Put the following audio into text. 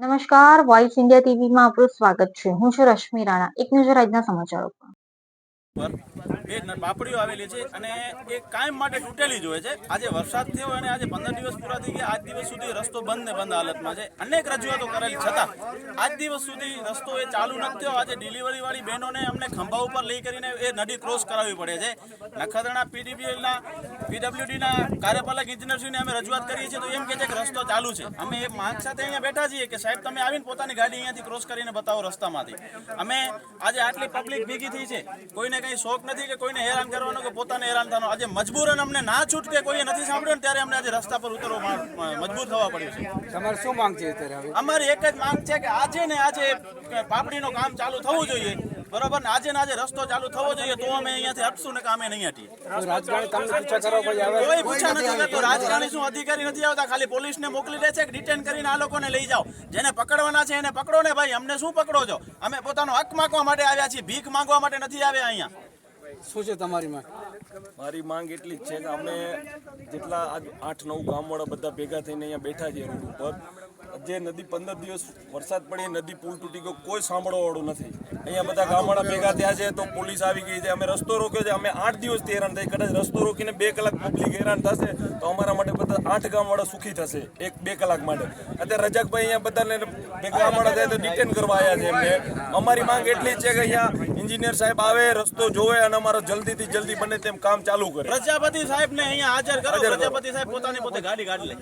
નમસ્કાર, voice India ટીવીમાં આપનું સ્વાગત છે. હું છું રશ્મિ રાણા. એક નજર આજના સમાચારો પર. બે બાપડીઓ આવેલી છે અને એ કાયમ માટે તૂટેલી જ હોય છે. આજે વરસાદ થયો અને આજે 15 દિવસ પૂરા થઈ ગયા. આજ દિવસ સુધી રસ્તો બંધ ને બંધ હાલતમાં છે. અનેક રજૂઆતો કરેલી છતાં આજ દિવસ સુધી રસ્તો એ ચાલુ નથી થયો. આજે ડિલિવરી વાળી બહેનોને અમને ખંભા ઉપર લઈ કરીને એ નદી ક્રોસ કરાવવી પડે છે. નખત્રાણા પીડબ્લ્યુડીના કાર્યપાલક ઇજનેરશ્રીને અમે રજૂઆત કરીએ છીએ તો એમ કહે છે કે રસ્તો ચાલુ છે. અમે એ માંગ સાથે અહીંયા બેઠા છીએ કે સાહેબ તમે આવીને પોતાની ગાડી અહીંયાથી ક્રોસ કરીને બતાવો રસ્તામાંથી. અમે આજે આટલી પબ્લિક ભેગી થઈ છે, કોઈને કઈ શોખ નથી કે કોઈને હેરાન કરવાનો કે પોતાને હેરાન થવાનો. આજે મજબૂરન અમને ના છૂટકે કોઈએ નથી સાંભળ્યું ને ત્યારે અમને આજે રસ્તા પર ઉતરવા મજબૂર થવા પડ્યું છે. તમારે શું માંગ છે અત્યારે? અમારી એક જ માંગ છે કે આજે ને આજે પાપડીનું કામ ચાલુ થવું જોઈએ, બરોબર ને આજે રસ્તો ચાલુ થવો જોઈએ તો અમે અહીંયાથી હટશું ને કામે નહીં હટીએ. રાજકારણી તમને પૂછા કરવા કોઈ પૂછા નથી કરતો. રાજકારણી શું અધિકારી નથી આવતા, ખાલી પોલીસને મોકલી દે છે કે ડિટેન કરીને આ લોકોને લઈ જાઓ. જેને પકડવાના છે એને પકડો ને ભાઈ, અમને શું પકડો છો? અમે પોતાનો હક માંગવા માટે આવ્યા છીએ, ભીખ માંગવા માટે નથી આવ્યા અહીંયા. શું છે તમારી માંગ? મારી માંગ એટલી જ છે કે અમે જેટલા આજ 8-9 ગામવાળા બધા ભેગા થઈને અહીંયા બેઠા છીએ રોડ ઉપર. જે નદી 15 દિવસ વરસાદ પડી, નદી પુલ તૂટી ગયો, કોઈ સાંભળવાવાળું નથી. અહીંયા બધા ગામવાળા ભેગા થયા છે તો પોલીસ આવી ગઈ છે. અમે રસ્તો રોક્યો છે, અમે 8 દિવસથી હેરાન થઈ. કદાચ રસ્તો રોકીને 2 કલાક પબ્લિક હેરાન થશે તો અમારા માટે બધા 8 ગામવાળા સુખી થશે 1-2 કલાક માટે. અત્યારે રજાકભાઈ અહીંયા બધાને ગામવાળા થાય તો ડિટેન કરવા આવ્યા છે એમને. અમારી માંગ એટલી જ છે કે અહીંયા એન્જિનિયર સાહેબ આવે, રસ્તો જોવે અને અમારો જલ્દીથી જલ્દી બને તેમ કામ ચાલુ કરે. પ્રજાપતિ સાહેબ ને અહીંયા હાજર કરો. પ્રજાપતિ સાહેબ પોતે ગાડી કાઢી લે.